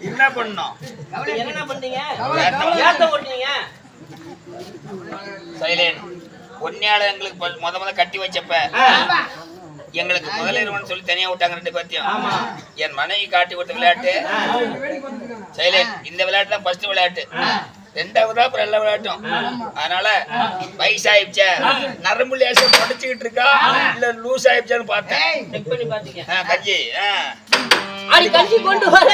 என்ன பண்ணோம்? என்ன பண்ணீங்க? பொன்னியால எங்களுக்கு முத கட்டி வச்சப்ப எங்களுக்கு முதலிரவன் சொல்லி தனியா விட்டாங்க ரெண்டு பேர்த்தையும். என் மனைவி காட்டி விட்ட விளையாட்டு சைலண்ட். இந்த விளையாட்டு தான் ஃபர்ஸ்ட் விளையாட்டு. ரெண்டாவதா அப்புறம் எல்லா விளையாட்டும். அதனால வயசாயிடுச்சா நரம்பு லேசா உடச்சுக்கிட்டு இருக்கா இல்ல லூஸ் ஆயிடுச்சான்னு பார்த்தேன். கஞ்சி அடி கஞ்சி கொண்டு வர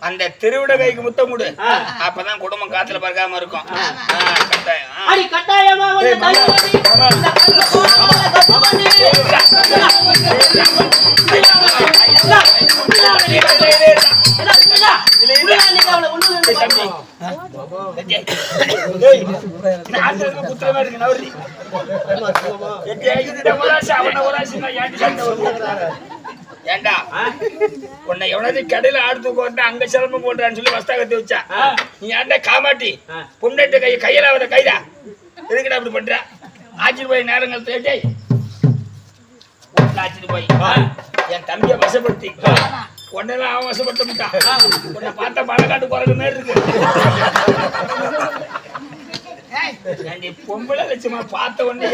அந்த திருவிட கைக்கு முத்தம் கொடு. அப்பதான் குடும்பம் காத்துல பறக்காம இருக்கும். ஏண்டா உன்னை எவனாவது கடையில ஆடு தூக்க அங்க சிரமம் போன்றான்னு சொல்லி வஸ்தாகத்தை வச்சா நீ ஏண்டா காமாட்டி பொண்ணு கையில அவரை கைதா எதுக்கிட்ட அப்படி பண்ற? ஆச்சிட்டு போய் நேரங்கள் தேடி ஆச்சிட்டு போய் என் தம்பியை வசப்படுத்தி உடனே அவன் வசப்படுத்த முட்டான். உன்னை பார்த்தா மழைக்காட்டு குறைஞ்ச மாதிரி இருக்கு. பொம்பளை லட்சமா பார்த்த உடனே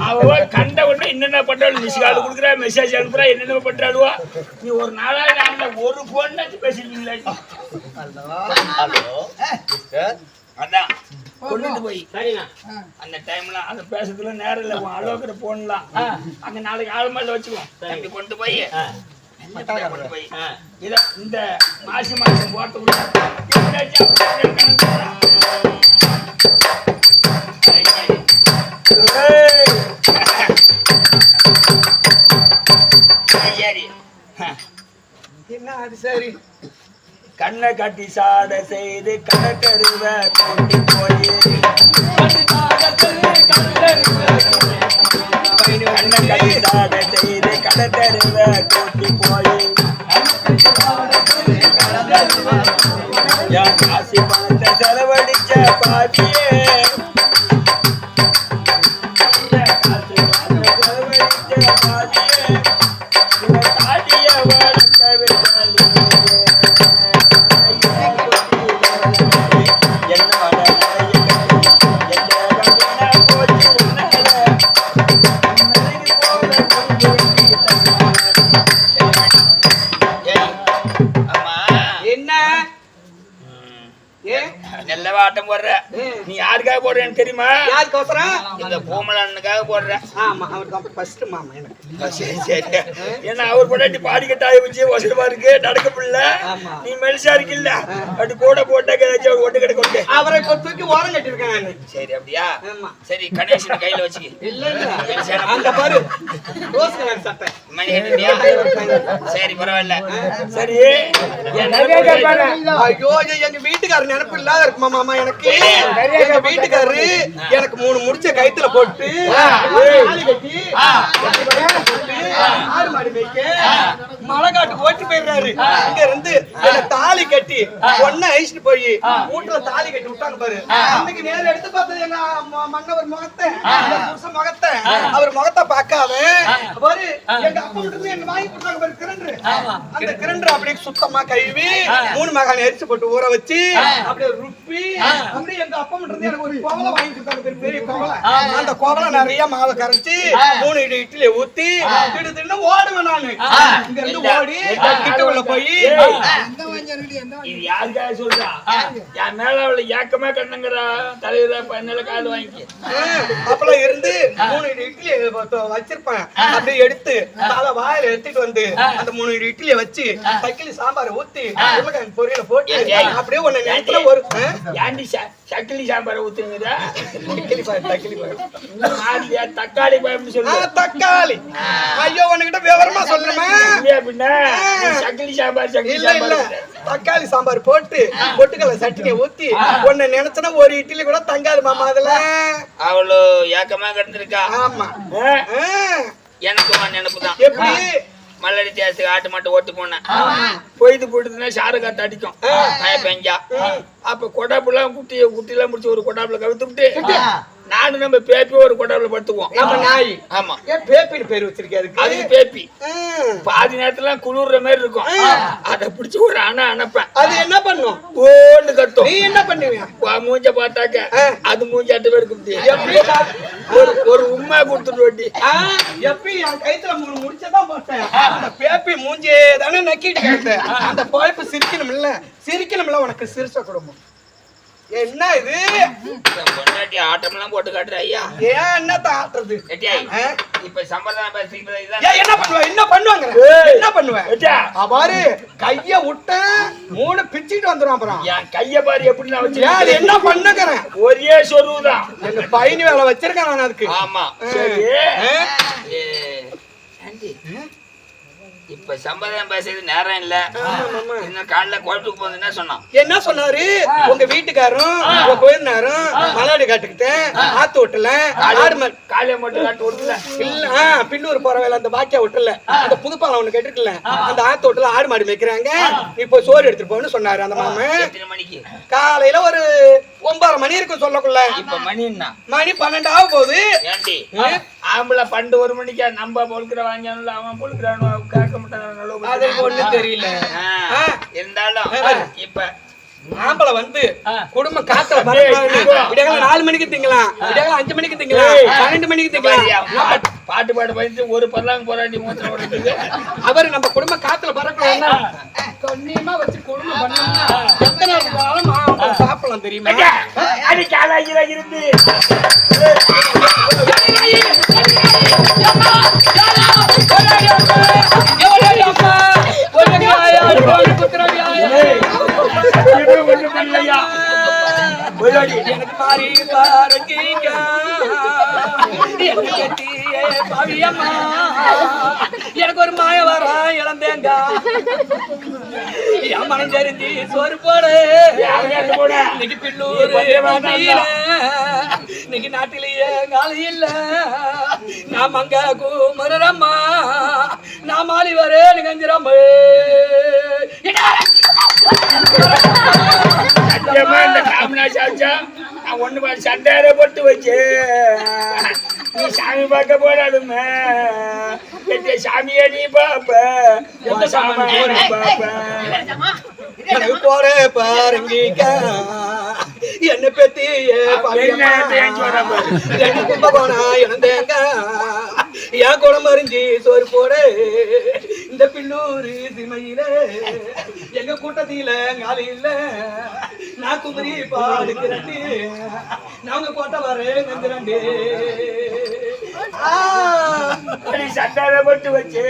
அவ கண்ட உடனே என்னென்ன பண்றாள் மிஸ்கால் கொடுக்குறா மெசேஜ் அனுப்புறா என்னென்ன பண்றாளுவா. நீ ஒரு நாளாவது நாள்ல ஒரு போன் பேசிருக்கீங்களா? அதான் கொண்டுட்டு போய் அந்த டைம்ல அந்த பேசுறதுல நேரம் இல்ல அலோக்கிற போன்லாம் அங்க நாளைக்கு ஆளுமால வச்சுக்குவோம். அப்படி கொண்டு போய் இந்த மாசம் போறதுக்குள்ள சரி கண்ணை கட்டி சாட செய்து கடற்கருவ கூட்டி போய் கண்ணை கட்டி சாட செய்து கடற்கருவ கூட்டி போய் என் காசி பணத்தை செலவழிச்ச பாட்டியே ஆட்டம் போடுற. நீ யாருக்காக போடுறேன்னு தெரியுமா? இந்த பூமலனுக்காக போடுற. ஏன்னா அவர் பொண்டாட்டி பாடிக்கட்டாய வச்சு வசதிமா இருக்கு நடக்க முடியல. நீ மெலிசா இருக்குல்ல அப்படி கூட போட்டா ஒட்டு கிட்ட கொண்டு அவரை தூக்கி ஓரம் கட்டிருக்கேன். சரி அப்படியா? சரி கணேசன் கையில வச்சு சரி பரவாயில்ல. சரி ஐயோ எங்க வீட்டுக்காரர் நினைப்பு இல்லாத இருக்குமா மாமா? எனக்கு எங்க வீட்டுக்காரரு எனக்கு 3 முடிச்ச கைத்துல போட்டு ஆடு மாடி வைக்க மலைக்காட்டு ஓட்டி போயிடுறாரு. இங்க இருந்து தாலி கட்டி ஒன்ன ஐஸ்ட் போய் மூட்டுல தாலி கட்டி விட்டாங்க பாரு. அன்னைக்கு நேரம் எடுத்து பார்த்தது எங்க மன்னவர் முகத்தை முகத்தை அவர் முகத்தை பார்க்காம பாரு எங்க அப்பா விட்டு என்ன வாங்கி கொடுத்தாங்க பாரு கிரண்டர். அந்த கிரண்டர் அப்படியே சுத்தமா கழுவி 3 மகான் எரிச்சு போட்டு ஊற வச்சு அப்படியே ருப்பி அனுப்பி அப்படியே எங்க அப்பா மட்டும் எனக்கு ஒரு கோவலை வாங்கி கொடுத்தாங்க, பெரிய கோவலை. அந்த கோவலை நிறைய மாவை கரைச்சி 3 இட்லியை ஊத்தி திடீர்னு ஓடுவேன் நானு. இங்க இருந்து ஓடி கிட்ட உள்ள போய் இது யாருக்காக சொல்றா? என் மேல அவளை ஏக்கமா கண்ணுங்கிறா தலைவர பண்ணல கால் வாங்கி அப்பெல்லாம் இருந்து 3 இட்லி வச்சிருப்பேன். அப்படியே எடுத்து தலை வாயில எடுத்துட்டு வந்து அந்த 3 இட்லியை வச்சு தக்கிலி சாம்பார் ஊத்தி உருளைக்கிழங்கு பொரியல போட்டு அப்படியே ஒண்ணு நேரத்துல ஒரு ஏண்டி சக்கிலி சாம்பார் ஊத்துங்கிற? தக்காளி தக்காளி பயம்னு சொல்லு. தக்காளி ஐயோ உன்கிட்ட விவரமா சொல்லுமே. சக்கிலி சாம்பார் இல்ல இல்ல தக்காளி சாம்பார் போட்டு பொட்டுக்கடலை சட்னியை ஊத்தி ஒன்னு நினைச்சனா ஒரு இட்லி கூட தங்காது மாமா. அதுல அவ்வளோ ஏக்கமா கிடந்திருக்கா. ஆமா எனக்கு நினைப்புதான். எப்படி மல்லடி தேசத்துக்கு ஆட்டு மாட்டு ஓட்டு போனேன். பொய்து போயிட்டுதுன்னா சாறு காத்து அடிக்கும் மழை பெஞ்சா. அப்ப கொடாப்புலாம் குட்டிலாம் முடிச்சு ஒரு கொடாப்புல கவித்து விட்டு நானும் நம்ம பேப்பி ஒரு கொடாப்புல படுத்துக்குவோம். நம்ம நாய். ஆமா பேப்பின்னு பேர் வச்சிருக்காரு. அது பேப்பி. பாதி நேரத்துல குளிர்ற மாதிரி இருக்கும். அதை பிடிச்சி ஒரு அனுப்பேன். அது என்ன பண்ணும்? ஓன்னு கட்டும். நீ என்ன பண்ணுவீங்க? மூஞ்ச பார்த்தாக்க அது மூஞ்சி 8 பேருக்கு ஒரு உண்மை கொடுத்துட்டு வட்டி. எப்படி என் கைத்துல முடிச்சதான் போட்டேன். அந்த பேப்பி மூஞ்சியே தானே நக்கிட்டு கேட்டேன். அந்த பொழைப்பு சிரிக்கணும்ல உனக்கு சிரிச்ச குடும்பம். என்ன இது பொண்டாட்டி ஆட்டம்லாம் போட்டு காட்டுற ஐயா? ஏன் என்னத்த ஆட்டுறது? இப்ப சம்பளம் என்ன பண்ணுவாங்க? என்ன பண்ணுவேன் பாரு, கைய விட்ட 3 பிச்சுட்டு வந்துடும். அப்புறம் என் கைய பாரு எப்படி நான் வச்சு என்ன பண்ணுகிறேன்? ஒரே சொருவுதான். எங்க பையனி வேலை வச்சிருக்கேன் நான் அதுக்கு. ஆமா சரி. இப்ப சம்பளம் பேசுறது நேரம் இல்ல. இன்னும் காலைல கோயம்புத்தூர் போது என்ன சொன்னான்? என்ன சொன்னாரு? உங்க வீட்டுக்காரும் உங்க கோயில்னாரும் மலாடி காட்டுக்கிட்டேன் ஆத்து விட்டல காலைய மட்டும் காட்டு விட்டுல இல்ல. பின்னூர் போற வேலை அந்த பாக்கியா விட்டுல அந்த புதுப்பாலம் ஒண்ணு கேட்டுருக்கல. அந்த ஆத்து விட்டுல ஆடு மாடு மேய்க்கிறாங்க. இப்போ சோறு எடுத்துட்டு போன்னு சொன்னாரு அந்த மாமன். எத்தனை மணிக்கு? காலையில ஒரு 9:30 மணி இருக்கும் சொல்லக்குள்ள. இப்ப மணி 12 ஆக போகுது. ஏண்டி ஆம்பளை பண்டு 1 மணிக்கா நம்ம பொழுக்கிற வாங்கியானுல அவன் பொழுக்கிறானோ கேட்க மாட்டான். அது ஒண்ணு தெரியல. இருந்தாலும் இப்ப ஆம்பளை வந்து குடும்பம் காத்துல விடியகால 4 மணிக்கு திங்கலாம், விடியகால 5 மணிக்கு திங்கலாம், 12 மணிக்கு திங்கலாம். பாட்டு படிச்சு ஒரு பல்லாங்க போராட்டி மூத்திரம் ஓடுறதுக்கு அவரு நம்ம குடும்பம் காத்துல பறக்கணும்னா கண்ணியமா வச்சு குடும்பம் பண்ணோம்னா எத்தனை நாளும் சாப்பிடலாம் தெரியுமா? அடி காலாகில இருந்து எனக்கு மாறி பாருங்க எனக்கு ஒரு மாய வர இழந்தேங்க என் மனம் தெரிஞ்சு சோறு போடு. இன்னைக்கு பில்லூர் இன்னைக்கு நாட்டிலேயே காலி இல்ல. நாம் அங்க குமரம்மா நான் மாறி வர நிகழ்ச்சிரம்ம நான் ஒண்ணு சண்டையார போட்டு வச்சு நீ சாமி பார்க்க போறாடுமே. சாமியா நீ பாப்ப எனக்கு போற பாருங்க என்ன பத்தி கும்பகோணா இழந்தேங்க என் குளம் அறிஞ்சி சோறு போடு. இந்த பின்னூர் சிமையில எங்க கூட்டத்தில காலி இல்ல. நான் குமரி பாடுக்கிறேன் நாங்க கோட்டை வர நந்துறேன். சண்டார போட்டு வச்சு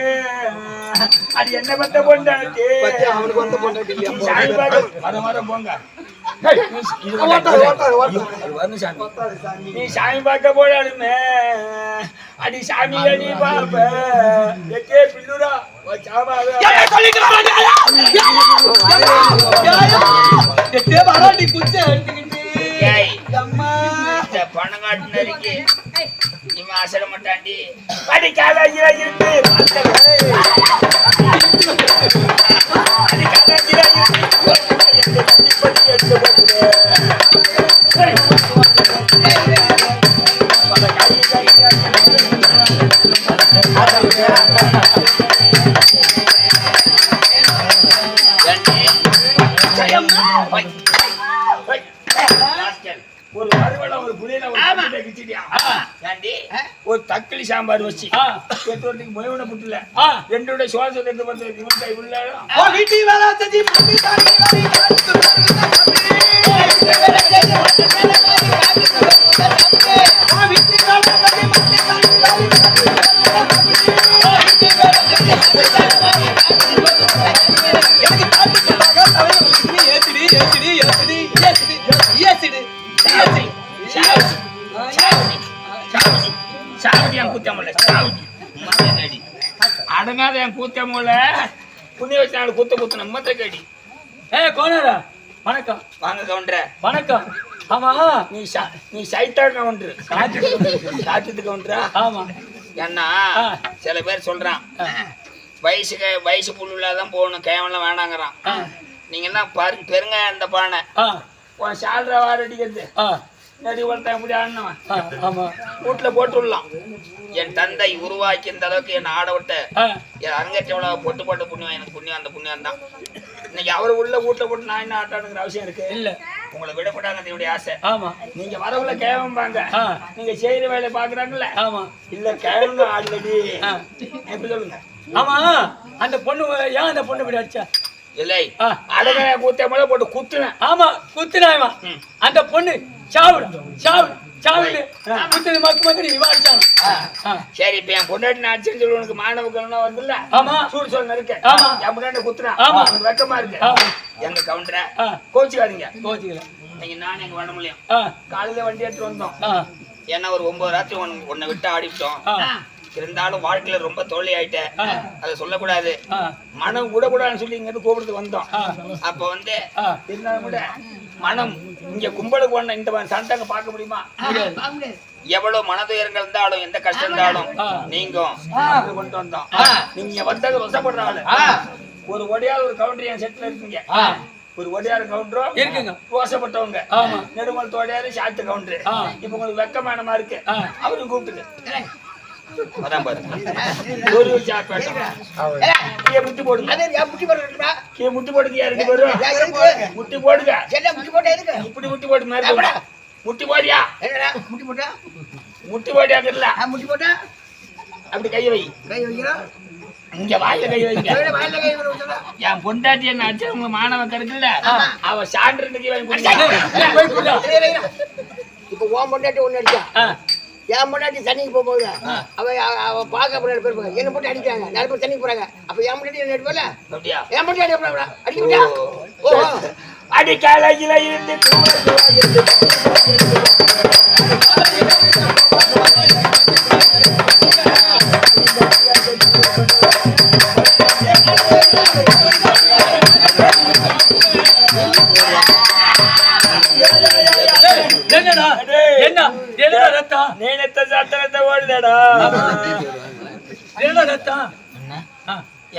அது என்ன பத்த பொண்டாட்டி அவனுக்கு வந்த பொண்டாட்டி போங்க. நீ சாமி பார்க்க போடாலுமே அடி சாமி நீ பாப்ப பிள்ளுரா பணங்காட்டு நெருக்கி இவன் ஆசைட மாட்டாண்டி அடி காலாஜிரா இருந்து ஒரு தக்காளி சாம்பார் வச்சு பெற்றோருக்கு முயவனை புட்டுல 2 சோதனை எடுத்து பார்த்து இவ்வளோ வீட்டு வேலை செஞ்சு அடங்காத என் கூத்தமுல புண்ணிய வச்சு நாலு குத்த நம்ம கடி. கோனரா வணக்கம். வாங்க கவுண்டர. வணக்கம். ஆமா நீ சைட்டா கவுண்டரு சாத்தத்து கவுண்டரா? ஆமா. ஏன்னா சில பேர் சொல்றான் வயசு புள்ளாதான் போகணும், கேவலம் வேணாங்கிறான். நீங்க என்ன பாருங்க பெருங்க அந்த பானை உன் சால்ரா வார அடிக்கிறது நடி வளர்த்த எப்படி ஆடினவன் வீட்டுல போட்டு விடலாம். என் தந்தை உருவாக்கி இந்த அளவுக்கு என்ன ஆட விட்ட என் அரங்கேற்ற போட்டு புண்ணியம் எனக்கு புண்ணியம் அந்த புண்ணியம் தான். இன்னைக்கு அவர் உள்ள வீட்டுல போட்டு நான் என்ன ஆட்டானுங்கிற அவசியம் இருக்கு இல்ல. உங்களை விடப்படாங்க என்னுடைய ஆசை. ஆமா. நீங்க வரவுல கேவம்பாங்க, நீங்க செய்யற வேலை பாக்குறாங்கல்ல. ஆமா. இல்ல கேவம் ஆல்ரெடி எப்படி சொல்லுங்க. ஆமா. அந்த பொண்ணு ஏன் அந்த பொண்ணு இப்படி அடிச்சா? இல்லை அழகா கூத்த மேல போட்டு குத்துனேன். ஆமா குத்துனாயமா. அந்த பொண்ணு சாவுடு குத்துது மக்கு இவன் அடிச்சான். சரி இப்ப என் பொண்டாட்டி நான் அடிச்சேன்னு சொல்லி உனக்கு மாணவர்கள் வருதுல்ல. ஆமா. சூடு சொல்ல இருக்கு. ஆமா. என் பொண்டாட்டி குத்துறேன். ஆமா. வெக்கமா இருக்கு. எங்க கவுண்டர கோச்சுக்காதீங்க. நீங்க நானும் எங்க வர முடியும். காலையில வண்டி எடுத்துட்டு வந்தோம். ஏன்னா ஒரு 9 ராத்திரி உன்னை விட்டு ஆடிட்டோம். இருந்தாலும் வாழ்க்கையில ரொம்ப தோல்வி ஆயிட்டேன். அதை சொல்லக்கூடாது. மனம் கூடாதுன்னு சொல்லி இங்க இருந்து கூப்பிடுறதுக்கு வந்தோம். அப்ப வந்து இருந்தாலும் கூட மனம் இங்க கும்பலுக்கு வந்த இந்த சண்டை பார்க்க முடியுமா? எவ்வளவு மனதுயரங்கள் இருந்தாலும் எந்த கஷ்டம் இருந்தாலும் நீங்க கொண்டு வந்தோம். நீங்க வந்தது வசப்படுற ஆளு. ஒரு ஒடையாவது ஒரு கவுண்டர் என் செட்ல இருக்கீங்க. ஒரு ஒடையாறு கவுண்டரும் இருக்குங்க. ரோசப்பட்டவங்க நெடுமல் தோடையாரு சாத்து கவுண்டரு. இப்ப உங்களுக்கு வெக்கமானமா இருக்கு. அவரும் கூப்பிட்டுங்க. அதான் பாரு ஒரு முட்டி போடுங்க. முட்டி போடுங்க. 2 பேரும் முட்டி போடுங்க. இப்படி முட்டி போட்டு மாதிரி முட்டி போடியா முட்டி போடியாங்கல்ல. அப்படி கையை வை. இங்க வாயில கை வைங்க. என் பொண்டாட்டி என்ன ஆச்சு உங்க மாணவன் கிடைக்கல. அவ சான்று இப்ப ஓம் பொண்டாட்டி ஒண்ணு அடிச்சா என் பொண்டாட்டி தண்ணிக்கு போகும்போது அவ பாக்க போயிருப்பாங்க. என்ன போட்டு அடிக்கிறாங்க. நிறைய பேர் தண்ணிக்கு போறாங்க. அப்ப என் பொண்டாட்டி என்ன அடிப்பல என் பொண்டாட்டி அடிக்க விட்டா அடிக்காலையில இருந்து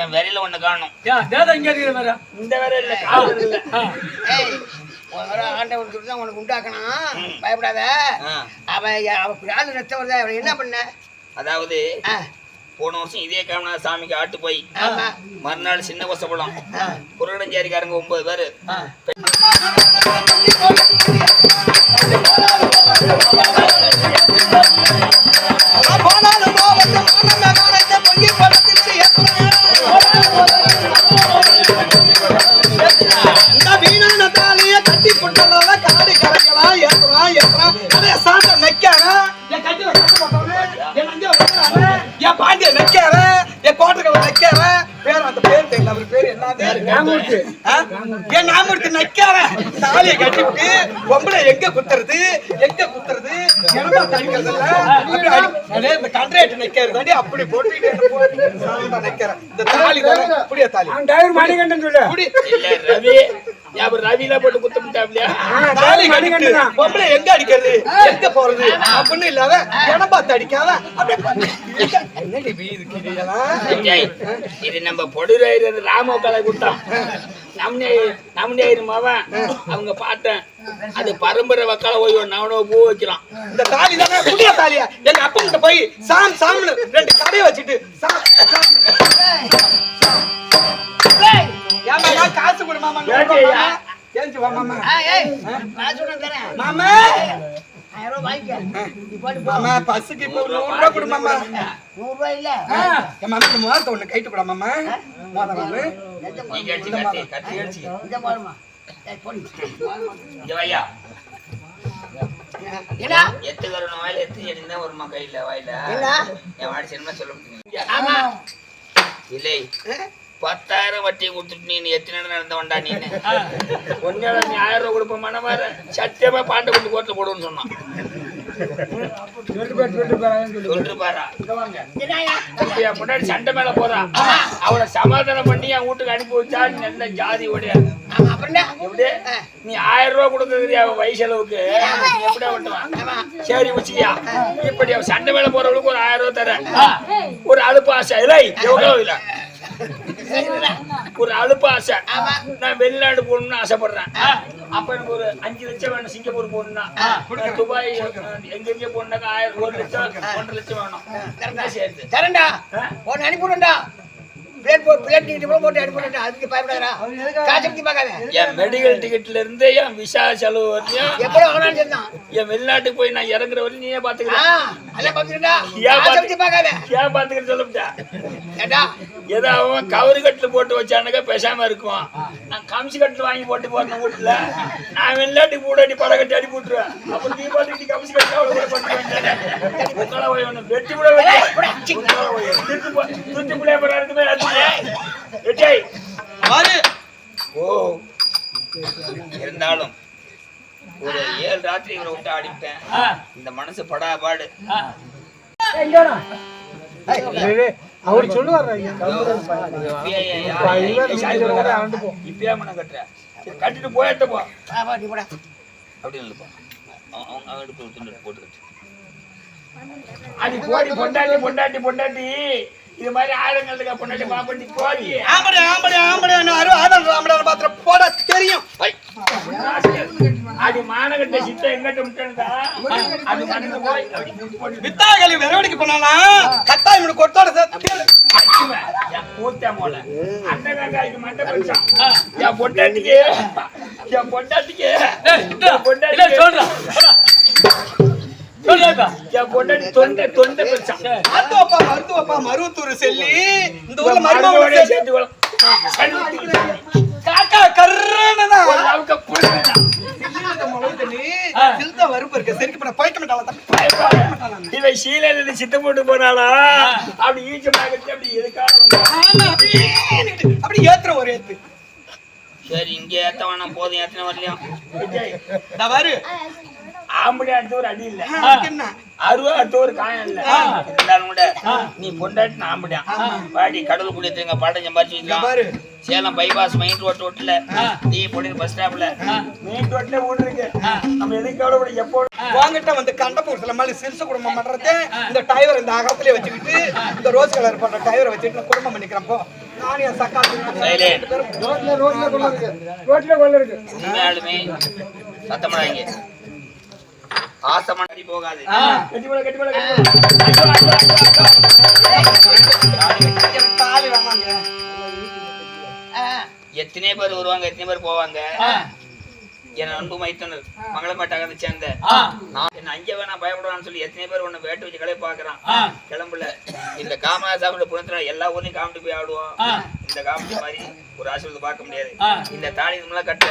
என் விரையில ஒண்ணு காணும். இந்த விரையில ஆண்டவன் சொல்லிதான் உனக்கு உண்டாக்கணும். பயப்படாத. அவ ரத்தம் வருதா என்ன பண்ண? அதாவது போன வருஷம் இதே காமனா சாமிக்கு ஆட்டு போய் மறுநாள் சின்ன கொசப்படம் குரடஞ்சாரிக்காரங்க 9 பேரு பாண்டிய நக்கார என் கோட்டை நக்கார பேர் அந்த பேர் தெரியல. அவர் பேர் என்ன நாமூர்த்தி நக்கார தாலியை கட்டிவிட்டு பொம்பளை எங்க குத்துறது எனமா தடிக்கிறது இல்ல. இந்த கண்ட்ரேட் நக்கிறது அப்படி போட்டு நக்கிறேன். இந்த தாலி புடிய தாலி மணிகண்டன் சொல்ல ரவி ரவில போட்டு குத்த முடியாப்லையா? பொம்பளை எங்க அடிக்கிறது எங்க போறது அப்படின்னு இல்லாத இடம் பார்த்து அடிக்காத. இது நம்ம பொடுராயிரு ராம கலை கொடுத்தான். நம்மவன் அவங்க பார்த்தேன் அது பரம்பரை வக்கால ஓய்வு நவனோ பூ வைக்கிறான். இந்த தாலி தானே புதிய தாலியா? எங்க அப்பா கிட்ட போய் சாம்னு 2 கடையை வச்சுட்டு காசு கொடு மாமா. மாமா ரூபா வாங்கிக்க நீ போட்டு போ மாமா பஸ்ஸுக்கு இப்ப 100 ரூபாய் கொடு மாமா 100 ரூபாய் இல்ல என் மாமா இந்த மோதிரத்தை ஒண்ணு கைட்டு போடா மாமா மோதிரம் ஒண்ணு நீங்க அடிச்சு கட்டி அடிச்சு இந்த பாருமா போடி இங்க வையா என்ன எட்டு கருண வாயில எத்து எண்ணா வருமா கையில வாயில என்ன என் வாடிச்சேன்னா சொல்ல முடியும் ஆமா இல்லை 10,000 வட்டி கொடுத்துட்டு நீ எத்தனை நேரம் நடந்தவன்டா நீ ஒன்னால நீ 1000 ரூபாய் கொடுப்ப மனமார சத்தியமா பாண்டை கொண்டு கோட்டில் போடுன்னு சொன்னான் சொல்லிட்டு பாரா என்னயா என் முன்னாடி சண்டை மேல போறா அவளை சமாதானம் பண்ணி என் வீட்டுக்கு அனுப்பி வச்சா நீ நல்ல ஜாதி ஓடிய ஆமா அப்புறம் என்ன எப்படி நீ 1000 ரூபாய் கொடுத்தது அவ வயசளவுக்கு எப்படியா விட்டுவான் சரி வச்சியா இப்படி அவ சண்டை மேல போறவளுக்கு ஒரு 1000 ரூபாய் தரேன் ஒரு அலுப்பு ஆசை இல்லை எவ்வளவு இல்ல ஒரு அலுப்பு ஆசை நான் வெளிநாடு போகணும்னு ஆசைப்படுறேன் அப்ப எனக்கு ஒரு 5 லட்சம் வேணும் சிங்கப்பூர் போகணும்னா துபாய் எங்க போனாக்கா 1 லட்சம் 1.5 லட்சம் வேணும் சேர்த்து தரேன்டா உன்னை அனுப்பிவிடுண்டா பிளேட் டிக்கெட் போட்டு அனுப்பிவிடுண்டா அதுக்கு பயப்படாதடா காசு பத்தி பார்க்காத என் மெடிக்கல் டிக்கெட்ல இருந்து என் விசா செலவு வரையும் எப்போ வாங்கினாலும் சரிதான் என் வெளிநாட்டுக்கு போய் நான் இறங்குற வரையும் நீயே பாத்துக்கிறேன் அதெல்லாம் பார்த்துக்கிட்டா காசு பத்தி பார்க்காத ஏன் பாத்துக்கிற சொல்லிட்டா ஏண்டா ஏதோ அவன் கவரு கட்டில் போட்டு வச்சானுக்க பேசாம இருக்கும் நான் கம்சி கட்டில் வாங்கி போட்டு போறேன் வீட்டுல நான் வெளிநாட்டுக்கு போடாடி படம் கட்டி அடி போட்டுருவேன் அப்புறம் நீ பாத்துக்கிட்டு கம்சி கட்டி அவ்வளவு கூட பண்ணிட்டு உட்கால போய் ஒண்ணு வெட்டி கூட துட்டு பிள்ளைய போறாருக்குமே ஓ இருந்தாலும் ஒரு 7 ராத்திரி இவரை விட்டு ஆடிவிட்டேன் இந்த மனசு படாபாடு அவர் சொல்லுவார் இப்பயே மனம் கட்டுற கட்டிட்டு போயிட்ட போ போடா அப்படி இல்லப்பா அவன் எடுத்து போட்டுக்கிட்டு அது போடி பொண்டாட்டி இது மாதிரி ஆளுங்களுக்கு பொண்டாட்டி பாப்பட்டி போடி போட தெரியும் அது மானகட்ட சித்த எங்கிட்ட விட்டா அது மனசு போய் வித்தாகலி வெறவடிக்கு போனானா கத்தாய் இவனுக்கு கொட்டோட பூத்தா போல அந்த காக்காய்க்கு மட்டும் படிச்சான் என் பொண்டாட்டிக்கு சொல்றா என் பொண்டாட்டி தொண்டை படிச்சான் மருத்துவப்பா மருவத்தூர் செல்லி இந்த ஊர்ல மருத்துவ சேர்த்து காக்கா கர்றனதா அளவுக்கு புரியுதா இவன் சீலையில சித்த போட்டு போனாலா அப்படி ஈச்ச பாக்கத்து அப்படி அப்படி ஏத்துற ஒரு ஏத்து சரி இங்க ஏத்த வேணாம் போதும் ஏத்தன வரலையும் ஆம்படி அடுத்த ஒரு அடி இல்ல அருவா அடுத்த ஒரு காயம் இல்ல இருந்தாலும் கூட நீ பொண்டாட்டி ஆம்படியா பாடி கடவுள் குடியத்துங்க பாடம் சம்பாதிச்சு வைக்கலாம் சேலம் பைபாஸ் மெயின் ரோட்ல டீ போட்டு பஸ் ஸ்டாப்ல மெயின் ரோட்ல ஓடு இருக்கு நம்ம எதுக்கு கவலைப்பட எப்போ வாங்கிட்ட வந்து கண்டபூர்ல மாதிரி சிறுச குடும்பம் பண்றது இந்த டயர் இந்த அகத்திலே வச்சுக்கிட்டு இந்த ரோஸ் கலர் பண்ற டயரை வச்சுட்டு குடும்பம் பண்ணிக்கிறேன் போ நானே சக்காத்து ரோட்ல கொள்ள இருக்கு உண்மையாலுமே சத்தமாடாங்க ஆசமன் அடி போகாது கட்டி தாலி வாங்க எத்தனை பேர் வருவாங்க எத்தனை பேர் போவாங்க என் அன்பு மைத்தனர் மங்களமாட்டாக சேர்ந்த நான் என்ன அங்கே வேணா பயப்படுவான்னு சொல்லி எத்தனை பேர் ஒண்ணு வேட்டு வச்சு கலையை பாக்குறான் கிளம்புல இந்த காமராஜாவோட புனத்துல எல்லா ஊர்லயும் காமெடி போய் ஆடுவோம் இந்த காமெடி மாதிரி ஒரு ஆசீர்வாதம் பார்க்க முடியாது இந்த தாலி நம்மளா கட்ட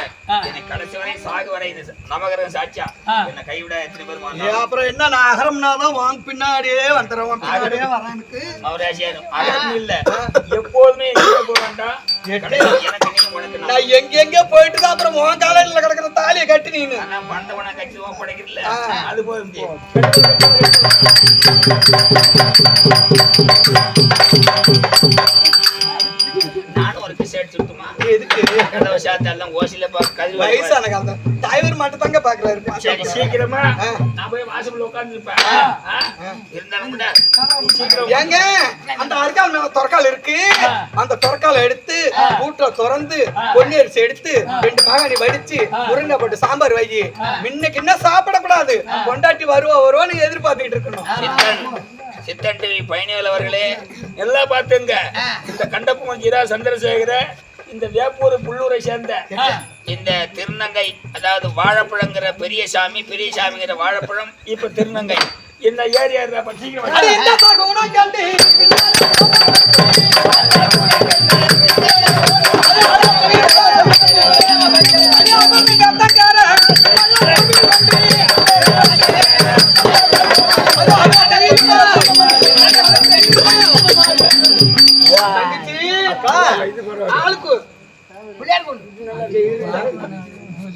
எனக்கு கடைசி வரை சாகு வரை இது நவகிரகம் சாட்சியா என்ன கைவிட எத்தனை பேர் அப்புறம் என்ன நான் அகரம்னாதான் வாங்க பின்னாடியே வந்துடுறேன் எனக்கு மவராசியாரும் அகரம் இல்ல எப்போதுமே போக வேண்டாம் நான் எங்க போயிட்டு தான் அப்புறம் உன் காலையில கிடக்குற தாலியை கட்டி நீனு பண்டவனா கட்சி படைக்கல அது போதும் நானும் ஒரு பிசேட் சுட்டுமா எதுக்கு கதவை சாத்த எல்லாம் ஓசில கதிரி வயசான காலம் டிரைவர் மட்டும் தாங்க பாக்குறாரு சரி சீக்கிரமா நான் போய் வாசல்ல உட்கார்ந்து இருப்பேன் இருந்தாலும் கூட சீக்கிரம் ஏங்க அந்த அருகால் மேல தொரக்கால் இருக்கு அந்த தொரக்கால எடுத்து வீட்டுல திறந்து பொன்னரிசி எடுத்து 2 மாகாணி வடிச்சு முருங்கை போட்டு சாம்பார் வை முன்னைக்கு என்ன சாப்பிடக்கூடாது கொண்டாட்டி வருவோன்னு எதிர்பார்த்துக்கிட்டு இருக்கணும் சித்தன் டிவி பயணிகள் அவர்களே எல்லாம் பார்த்துங்க இந்த கண்டப்புமன் ஜீரா சந்திரசேகர இந்த வேப்பூர் புல்லூரை சேர்ந்த இந்த திருநங்கை அதாவது வாழைப்பழங்கிற பெரிய சாமிங்கிற வாழைப்பழம் இப்ப திருநங்கை இந்த ஏரியா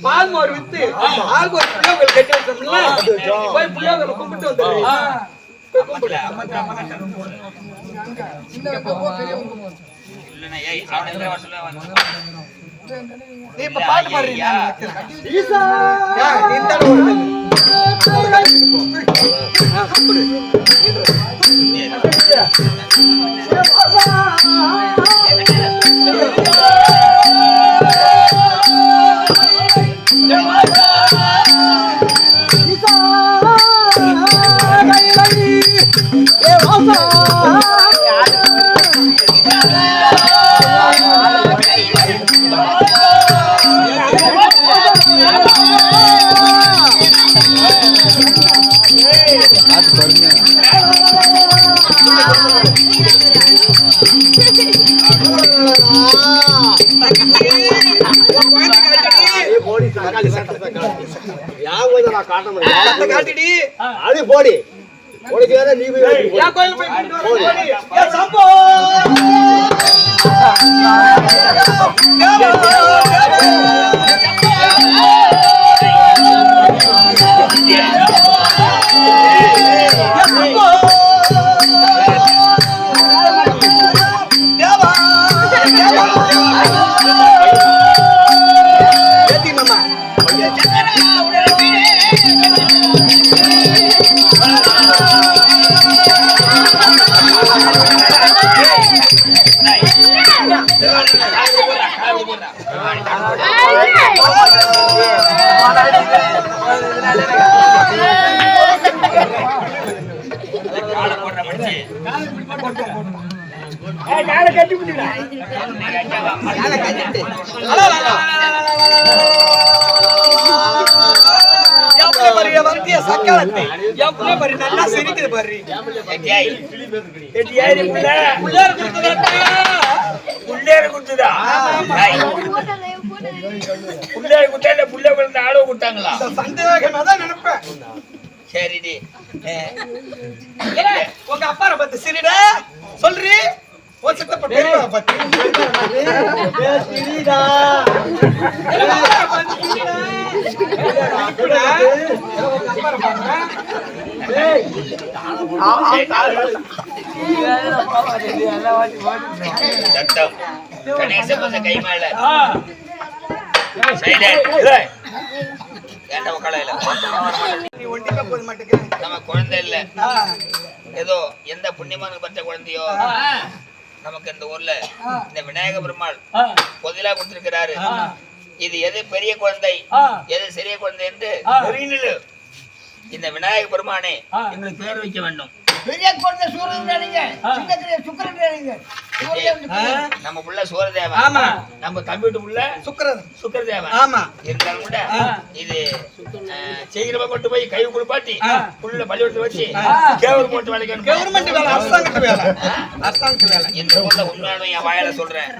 பால் மோர் வித்து ஆளுக்கு ஒரு புளியோகரை கட்டி வச்சோம்ல போய் புளியோகரை கும்பிட்டு வந்துடுறேன் நீ இப்ப பாட்டு பாடுறீங்க அது போடி நீ நல்லா சிரிக்குது பாரு குத்துதா புள்ள குழந்தை ஆளோ கொடுத்தாங்களா சந்தேகமா தான் நினைப்பேன் சரிடி உங்க அப்பாரை பத்தி சிரிடா சொல்றி ஓ சித்தப்ப பெரியவா பத்தி சிரிடா சத்தம் கணேச கை மேல நம்ம குழந்தை இல்ல ஏதோ எந்த புண்ணியமான பற்ற குழந்தையோ நமக்கு இந்த ஊர்ல இந்த விநாயக பெருமாள் பொதிலா கொடுத்திருக்கிறாரு. இது எது பெரிய குழந்தை எது சிறிய குழந்தை என்று இந்த விநாயக பெருமானே எங்களுக்கு பேர் வைக்க வேண்டும். பெரிய குழந்தை சூரியன் சுக்கரன் நம்ம புள்ள சூரதேவன், நம்ம கம்ப்யூட்டர் புள்ள சுக்கரதேவன். ஆமா இருந்தாலும் கூட இது சீக்கிரமா கொண்டு போய் கை குளிப்பாட்டி புள்ள பள்ளிக்கூடத்துல வச்சு கவர்மெண்ட் வேலைக்கு கவர்மெண்ட் வேலை அரசாங்கத்து வேலை இந்த ஊர்ல உண்மையான என் வாயில சொல்றேன்.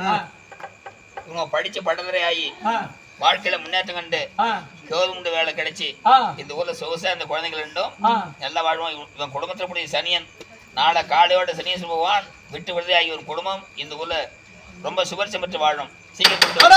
இவங்க படிச்சு பட்டதரை ஆகி வாழ்க்கையில முன்னேற்றம் கண்டு கவர்மெண்ட் வேலை கிடைச்சி இந்த ஊர்ல சொகுசா இந்த குழந்தைகள் ரெண்டும் நல்லா வாழ்வோம். இவன் குடும்பத்துல கூடிய சனியன் நாளை காலையோட சனீஸ்வரன் பகவான் விட்டு விடுதலை ஆகிய ஒரு குடும்பம் இந்த ஊர்ல ரொம்ப சுபர்ச்சம் பெற்று வாழும். சீக்கிரம்